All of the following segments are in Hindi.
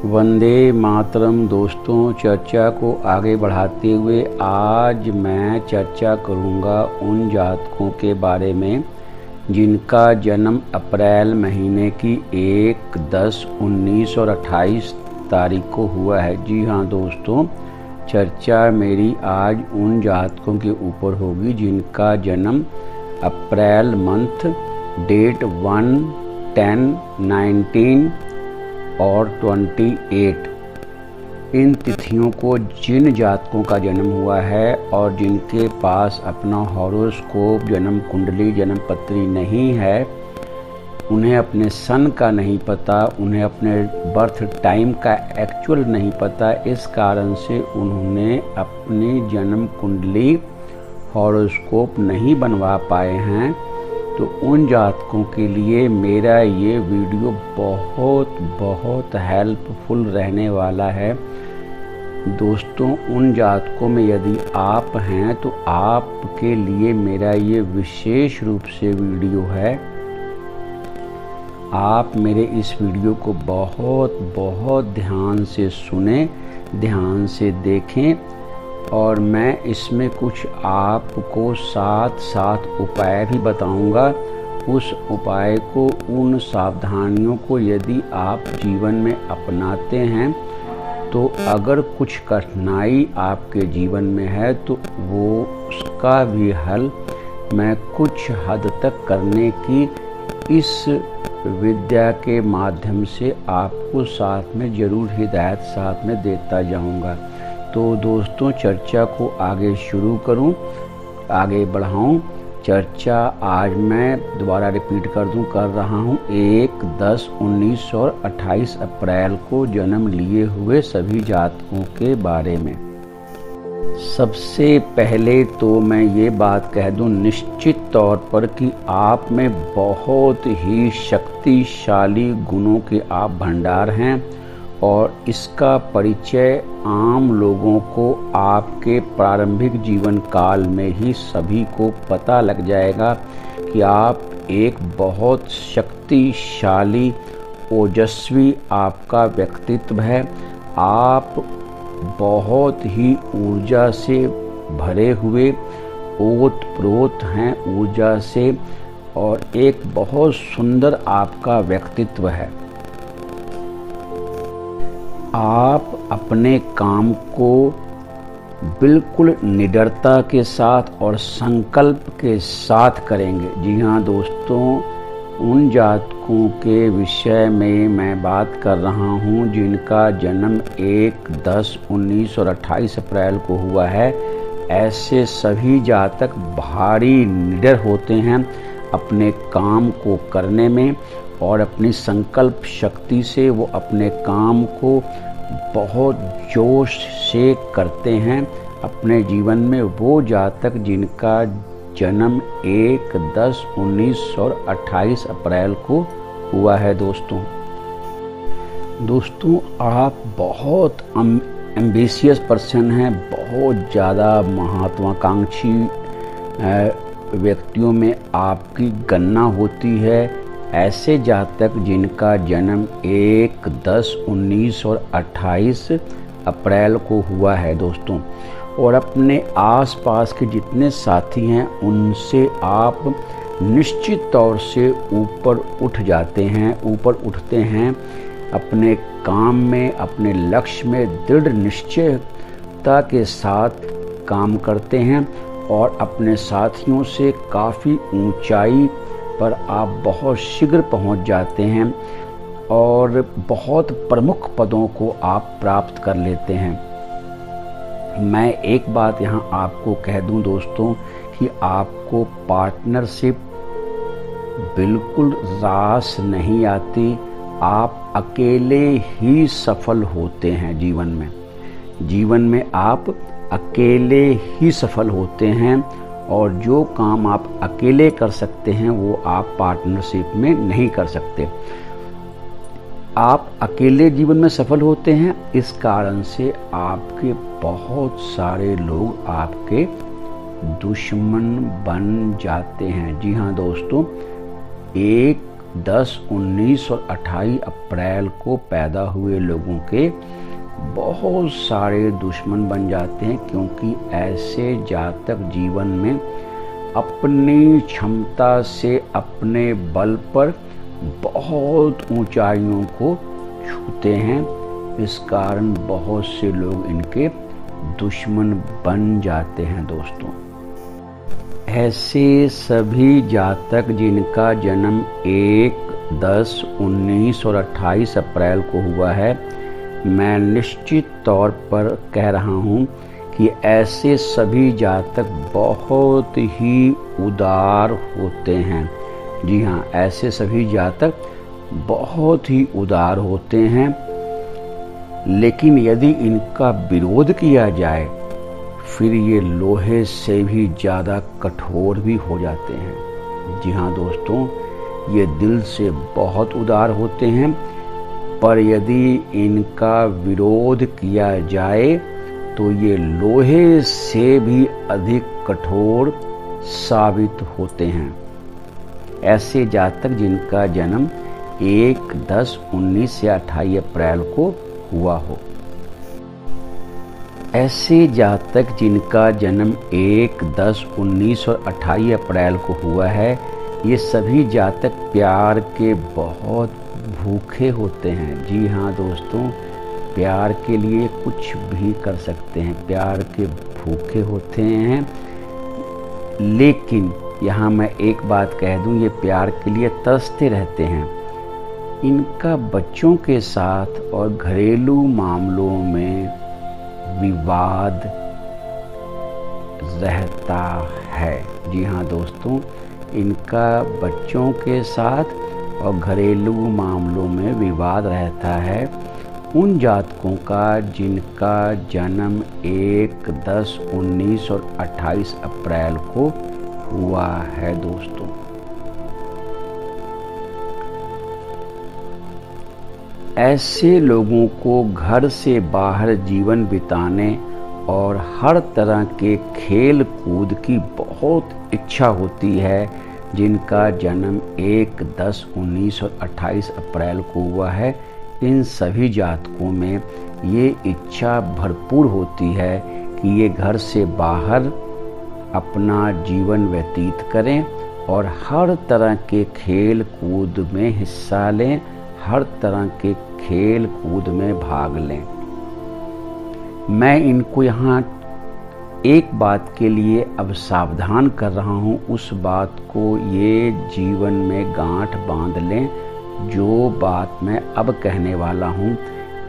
वंदे मातरम। दोस्तों, चर्चा को आगे बढ़ाते हुए आज मैं चर्चा करूंगा उन जातकों के बारे में जिनका जन्म अप्रैल महीने की 1, 10, 19 और 28 तारीख को हुआ है। जी हाँ दोस्तों, चर्चा मेरी आज उन जातकों के ऊपर होगी जिनका जन्म अप्रैल मंथ डेट 1, 10, 19 और 28 इन तिथियों को जिन जातकों का जन्म हुआ है और जिनके पास अपना हॉरोस्कोप, जन्म कुंडली, जन्म पत्री नहीं है, उन्हें अपने सन का नहीं पता, उन्हें अपने बर्थ टाइम का एक्चुअल नहीं पता, इस कारण से उन्होंने अपनी जन्म कुंडली, हॉरोस्कोप नहीं बनवा पाए हैं, तो उन जातकों के लिए मेरा ये वीडियो बहुत हेल्पफुल रहने वाला है। दोस्तों, उन जातकों में यदि आप हैं तो आपके लिए मेरा ये विशेष रूप से वीडियो है। आप मेरे इस वीडियो को बहुत ध्यान से सुने, ध्यान से देखें और मैं इसमें कुछ आपको साथ उपाय भी बताऊंगा। उस उपाय को, उन सावधानियों को यदि आप जीवन में अपनाते हैं तो अगर कुछ कठिनाई आपके जीवन में है तो वो उसका भी हल मैं कुछ हद तक करने की इस विद्या के माध्यम से आपको साथ में ज़रूर हिदायत साथ में देता जाऊंगा। तो दोस्तों, चर्चा को आगे शुरू करूं, आगे बढ़ाऊं। चर्चा आज मैं दोबारा रिपीट कर रहा हूं 1, 10, 19 और 28 अप्रैल को जन्म लिए हुए सभी जातकों के बारे में। सबसे पहले तो मैं ये बात कह दूं निश्चित तौर पर कि आप में बहुत ही शक्तिशाली गुणों के आप भंडार हैं और इसका परिचय आम लोगों को आपके प्रारंभिक जीवन काल में ही सभी को पता लग जाएगा कि आप एक बहुत शक्तिशाली, ओजस्वी आपका व्यक्तित्व है। आप बहुत ही ऊर्जा से भरे हुए, ओत-प्रोत हैं ऊर्जा से और एक बहुत सुंदर आपका व्यक्तित्व है। आप अपने काम को बिल्कुल निडरता के साथ और संकल्प के साथ करेंगे। जी हाँ दोस्तों, उन जातकों के विषय में मैं बात कर रहा हूँ जिनका जन्म 1, 10, 19 और 28 अप्रैल को हुआ है। ऐसे सभी जातक भारी निडर होते हैं अपने काम को करने में और अपनी संकल्प शक्ति से वो अपने काम को बहुत जोश से करते हैं अपने जीवन में। वो जातक जिनका जन्म 1, 10, 19 और 28 अप्रैल को हुआ है। दोस्तों, आप बहुत एम्बिशियस पर्सन हैं, बहुत ज़्यादा महत्वाकांक्षी व्यक्तियों में आपकी गणना होती है। ऐसे जातक जिनका जन्म 1, 10, 19 और 28 अप्रैल को हुआ है दोस्तों, और अपने आसपास के जितने साथी हैं उनसे आप निश्चित तौर से ऊपर उठ जाते हैं, ऊपर उठते हैं अपने काम में, अपने लक्ष्य में दृढ़ निश्चयता के साथ काम करते हैं और अपने साथियों से काफ़ी ऊंचाई पर आप बहुत शीघ्र पहुंच जाते हैं और बहुत प्रमुख पदों को आप प्राप्त कर लेते हैं। मैं एक बात यहाँ आपको कह दूं दोस्तों कि आपको पार्टनरशिप बिल्कुल रास नहीं आती। आप अकेले ही सफल होते हैं जीवन में आप अकेले ही सफल होते हैं और जो काम आप अकेले कर सकते हैं वो आप पार्टनरशिप में नहीं कर सकते। आप अकेले जीवन में सफल होते हैं, इस कारण से आपके बहुत सारे लोग आपके दुश्मन बन जाते हैं। जी हाँ दोस्तों, एक 10, 19 और 28 अप्रैल को पैदा हुए लोगों के बहुत सारे दुश्मन बन जाते हैं, क्योंकि ऐसे जातक जीवन में अपनी क्षमता से अपने बल पर बहुत ऊंचाइयों को छूते हैं। इस कारण बहुत से लोग इनके दुश्मन बन जाते हैं दोस्तों। ऐसे सभी जातक जिनका जन्म 1, 10, 19 और 28 अप्रैल को हुआ है, मैं निश्चित तौर पर कह रहा हूँ कि ऐसे सभी जातक बहुत ही उदार होते हैं। जी हाँ, ऐसे सभी जातक बहुत ही उदार होते हैं, लेकिन यदि इनका विरोध किया जाए फिर ये लोहे से भी ज़्यादा कठोर भी हो जाते हैं। जी हाँ दोस्तों, ये दिल से बहुत उदार होते हैं, पर यदि इनका विरोध किया जाए तो ये लोहे से भी अधिक कठोर साबित होते हैं। ऐसे जातक जिनका जन्म 1, 10, 19 या 28 अप्रैल को हुआ हो। ऐसे जातक जिनका जन्म 1, 10, 19 और 28 अप्रैल को हुआ है, ये सभी जातक प्यार के बहुत भूखे होते हैं। जी हाँ दोस्तों, प्यार के लिए कुछ भी कर सकते हैं, प्यार के भूखे होते हैं। लेकिन यहाँ मैं एक बात कह दूँ, ये प्यार के लिए तरसते रहते हैं। इनका बच्चों के साथ और घरेलू मामलों में विवाद रहता है। जी हाँ दोस्तों, इनका बच्चों के साथ और घरेलू मामलों में विवाद रहता है। उन जातकों का जिनका जन्म 1, 10, 19 और 28 अप्रैल को हुआ है दोस्तों। ऐसे लोगों को घर से बाहर जीवन बिताने और हर तरह के खेल कूद की बहुत इच्छा होती है। जिनका जन्म 1, 10, 19 और 28 अप्रैल को हुआ है, इन सभी जातकों में ये इच्छा भरपूर होती है कि ये घर से बाहर अपना जीवन व्यतीत करें और हर तरह के खेल कूद में हिस्सा लें, हर तरह के खेल कूद में भाग लें। मैं इनको यहाँ एक बात के लिए अब सावधान कर रहा हूँ, उस बात को ये जीवन में गांठ बांध लें। जो बात मैं अब कहने वाला हूँ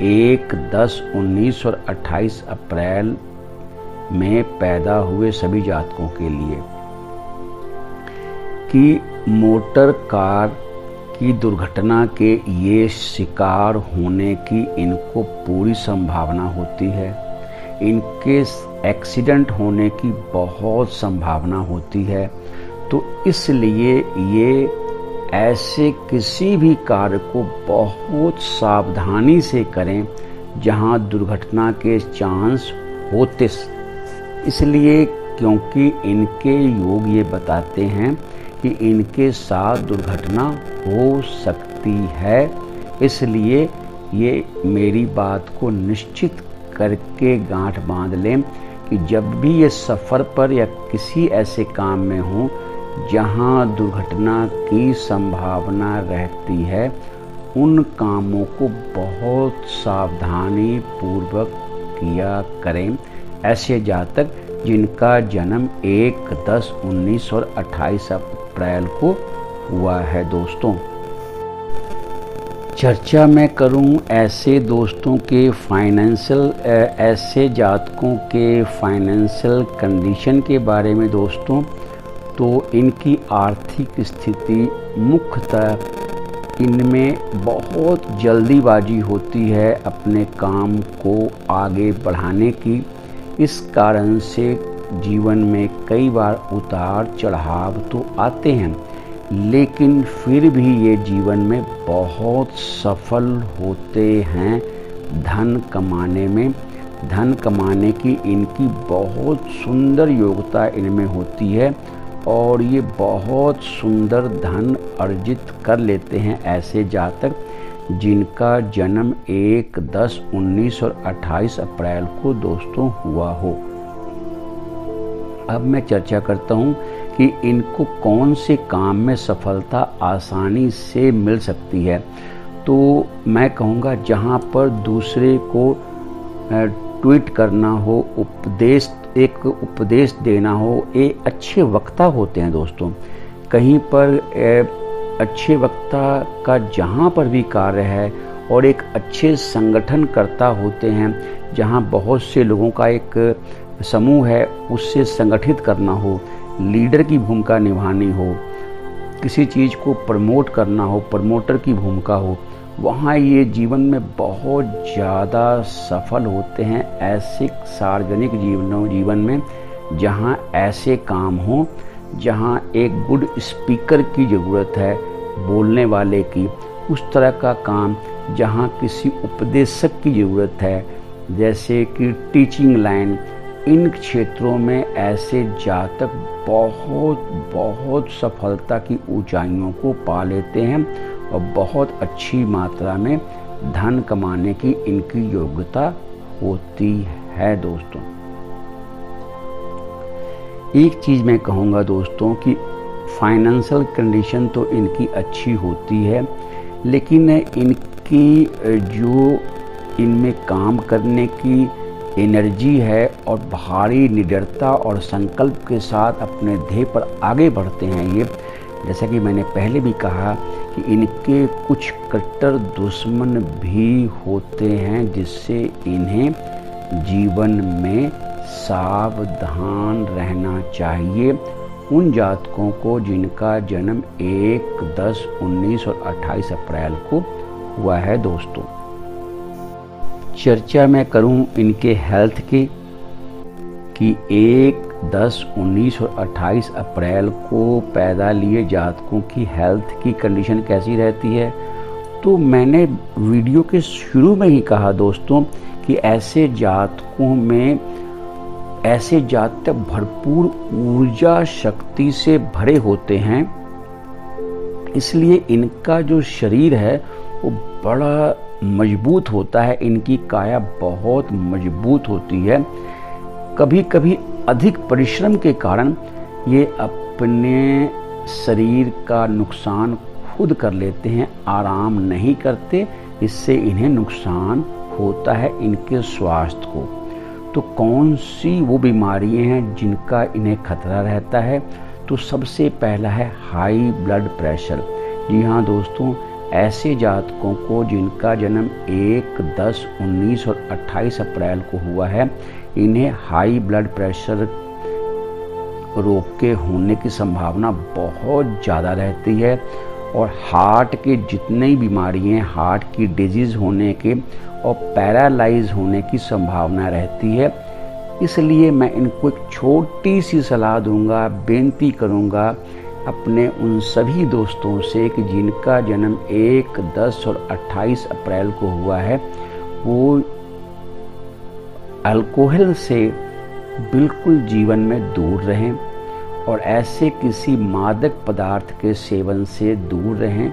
1, 10, 19 और 28 अप्रैल में पैदा हुए सभी जातकों के लिए, कि मोटर कार की दुर्घटना के ये शिकार होने की इनको पूरी संभावना होती है। इनके एक्सीडेंट होने की बहुत संभावना होती है। तो इसलिए ये ऐसे किसी भी कार्य को बहुत सावधानी से करें जहां दुर्घटना के चांस होते। इसलिए क्योंकि इनके योग ये बताते हैं कि इनके साथ दुर्घटना हो सकती है। इसलिए ये मेरी बात को निश्चित करके गांठ बांध लें कि जब भी ये सफ़र पर या किसी ऐसे काम में हो जहां दुर्घटना की संभावना रहती है, उन कामों को बहुत सावधानी पूर्वक किया करें। ऐसे जातक जिनका जन्म 1, 10, 19 और 28 अप्रैल को हुआ है दोस्तों। चर्चा मैं करूं ऐसे दोस्तों के ऐसे जातकों के फाइनेंशियल कंडीशन के बारे में दोस्तों, तो इनकी आर्थिक स्थिति मुख्यतः इनमें बहुत जल्दीबाजी होती है अपने काम को आगे बढ़ाने की। इस कारण से जीवन में कई बार उतार चढ़ाव तो आते हैं, लेकिन फिर भी ये जीवन में बहुत सफल होते हैं धन कमाने में। धन कमाने की इनकी बहुत सुंदर योग्यता इनमें होती है और ये बहुत सुंदर धन अर्जित कर लेते हैं ऐसे जातक जिनका जन्म 1, 10, 19 और 28 अप्रैल को दोस्तों हुआ हो। अब मैं चर्चा करता हूँ कि इनको कौन से काम में सफलता आसानी से मिल सकती है। तो मैं कहूँगा जहाँ पर दूसरे को ट्वीट करना हो, एक उपदेश देना हो, ये अच्छे वक्ता होते हैं दोस्तों। कहीं पर अच्छे वक्ता का जहाँ पर भी कार्य है और एक अच्छे संगठनकर्ता होते हैं, जहाँ बहुत से लोगों का एक समूह है, उससे संगठित करना हो, लीडर की भूमिका निभानी हो, किसी चीज़ को प्रमोट करना हो, प्रमोटर की भूमिका हो, वहाँ ये जीवन में बहुत ज़्यादा सफल होते हैं। ऐसे सार्वजनिक जीवन में जहाँ ऐसे काम हो, जहाँ एक गुड स्पीकर की ज़रूरत है, बोलने वाले की, उस तरह का काम जहाँ किसी उपदेशक की ज़रूरत है, जैसे कि टीचिंग लाइन, इन क्षेत्रों में ऐसे जातक बहुत सफलता की ऊंचाइयों को पा लेते हैं और बहुत अच्छी मात्रा में धन कमाने की इनकी योग्यता होती है दोस्तों। एक चीज़ मैं कहूँगा दोस्तों कि फाइनेंशियल कंडीशन तो इनकी अच्छी होती है, लेकिन इनकी जो इनमें काम करने की एनर्जी है और भारी निडरता और संकल्प के साथ अपने ध्येय पर आगे बढ़ते हैं ये, जैसा कि मैंने पहले भी कहा कि इनके कुछ कट्टर दुश्मन भी होते हैं, जिससे इन्हें जीवन में सावधान रहना चाहिए। उन जातकों को जिनका जन्म 1, 10, 19 और 28 अप्रैल को हुआ है दोस्तों। चर्चा मैं करूं इनके हेल्थ की कि 1, 10, 19 और 28 अप्रैल को पैदा लिए जातकों की हेल्थ की कंडीशन कैसी रहती है। तो मैंने वीडियो के शुरू में ही कहा दोस्तों कि ऐसे जातक भरपूर ऊर्जा शक्ति से भरे होते हैं, इसलिए इनका जो शरीर है वो बड़ा मजबूत होता है, इनकी काया बहुत मजबूत होती है। कभी कभी अधिक परिश्रम के कारण ये अपने शरीर का नुकसान खुद कर लेते हैं, आराम नहीं करते, इससे इन्हें नुकसान होता है इनके स्वास्थ्य को। तो कौन सी वो बीमारियां हैं जिनका इन्हें खतरा रहता है? तो सबसे पहला है हाई ब्लड प्रेशर। जी हाँ दोस्तों, ऐसे जातकों को जिनका जन्म 1, 10, 19 और 28 अप्रैल को हुआ है, इन्हें हाई ब्लड प्रेशर रोग के होने की संभावना बहुत ज़्यादा रहती है और हार्ट के जितनी बीमारियां, हार्ट की डिजीज़ होने के और पैरालाइज होने की संभावना रहती है। इसलिए मैं इनको एक छोटी सी सलाह दूंगा, बेनती करूंगा अपने उन सभी दोस्तों से कि जिनका जन्म 1, 10 और 28 अप्रैल को हुआ है, वो अल्कोहल से बिल्कुल जीवन में दूर रहें और ऐसे किसी मादक पदार्थ के सेवन से दूर रहें,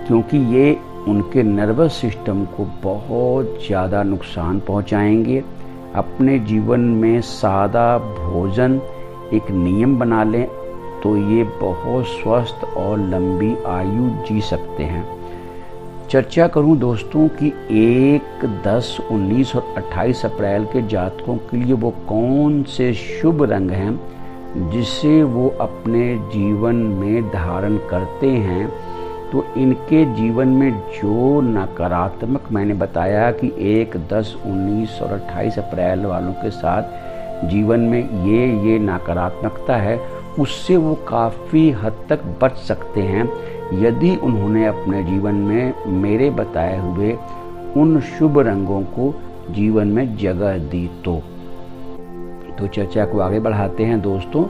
क्योंकि ये उनके नर्वस सिस्टम को बहुत ज़्यादा नुकसान पहुंचाएंगे। अपने जीवन में सादा भोजन एक नियम बना लें तो ये बहुत स्वस्थ और लंबी आयु जी सकते हैं। चर्चा करूं दोस्तों कि 1, 10, 19 और 28 अप्रैल के जातकों के लिए वो कौन से शुभ रंग हैं जिसे वो अपने जीवन में धारण करते हैं। तो इनके जीवन में जो नकारात्मक, मैंने बताया कि 1, 10, 19 और 28 अप्रैल वालों के साथ जीवन में ये नकारात्मकता है, उससे वो काफ़ी हद तक बच सकते हैं यदि उन्होंने अपने जीवन में मेरे बताए हुए उन शुभ रंगों को जीवन में जगह दी। तो चर्चा को आगे बढ़ाते हैं दोस्तों।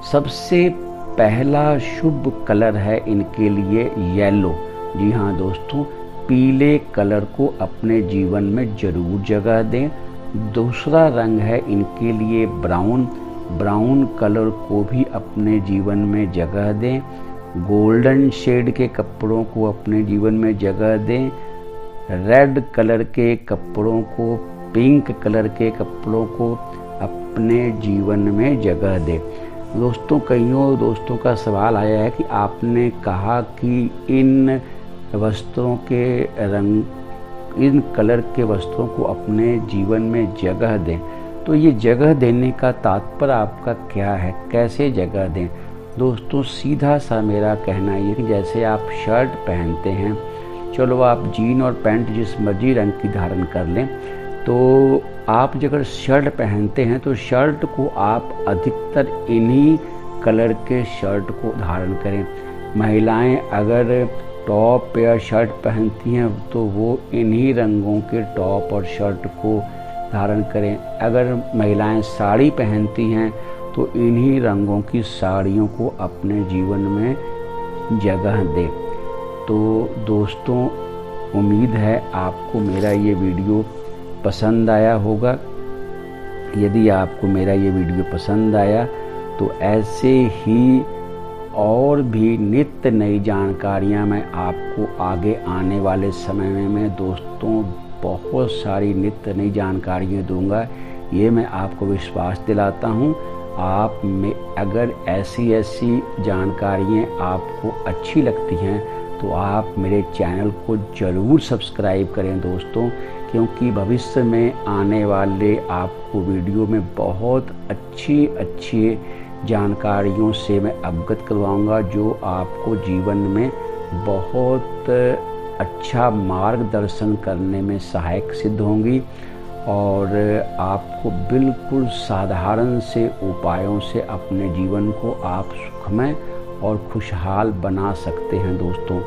सबसे पहला शुभ कलर है इनके लिए येलो। जी हाँ दोस्तों, पीले कलर को अपने जीवन में जरूर जगह दें। दूसरा रंग है इनके लिए ब्राउन। ब्राउन कलर को भी अपने जीवन में जगह दें, गोल्डन शेड के कपड़ों को अपने जीवन में जगह दें, रेड कलर के कपड़ों को, पिंक कलर के कपड़ों को अपने जीवन में जगह दें। दोस्तों, कईयों दोस्तों का सवाल आया है कि आपने कहा कि इन वस्त्रों के रंग, इन कलर के वस्त्रों को अपने जीवन में जगह दें। तो ये जगह देने का तात्पर्य आपका क्या है, कैसे जगह दें? दोस्तों, सीधा सा मेरा कहना ये कि जैसे आप शर्ट पहनते हैं, चलो आप जीन और पैंट जिस मर्जी रंग की धारण कर लें, तो आप अगर शर्ट पहनते हैं तो शर्ट को आप अधिकतर इन्हीं कलर के शर्ट को धारण करें। महिलाएं अगर टॉप या शर्ट पहनती हैं तो वो इन्हीं रंगों के टॉप और शर्ट को धारण करें। अगर महिलाएं साड़ी पहनती हैं तो इन्हीं रंगों की साड़ियों को अपने जीवन में जगह दें। तो दोस्तों, उम्मीद है आपको मेरा ये वीडियो पसंद आया होगा। यदि आपको मेरा ये वीडियो पसंद आया तो ऐसे ही और भी नित्य नई जानकारियां मैं आपको आगे आने वाले समय में दोस्तों बहुत सारी नित्य नई जानकारियां दूंगा। ये मैं आपको विश्वास दिलाता हूं। आप में अगर ऐसी जानकारियां आपको अच्छी लगती हैं तो आप मेरे चैनल को ज़रूर सब्सक्राइब करें दोस्तों, क्योंकि भविष्य में आने वाले आपको वीडियो में बहुत अच्छी जानकारियों से मैं अवगत करवाऊंगा, जो आपको जीवन में बहुत अच्छा मार्गदर्शन करने में सहायक सिद्ध होंगी और आपको बिल्कुल साधारण से उपायों से अपने जीवन को आप सुखमय और खुशहाल बना सकते हैं दोस्तों।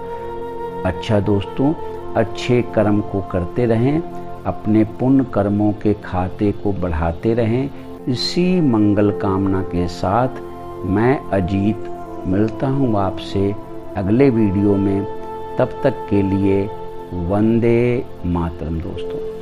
अच्छा दोस्तों, अच्छे कर्म को करते रहें, अपने पुण्य कर्मों के खाते को बढ़ाते रहें। इसी मंगल कामना के साथ मैं अजीत मिलता हूँ आपसे अगले वीडियो में। तब तक के लिए वंदे मातरम दोस्तों।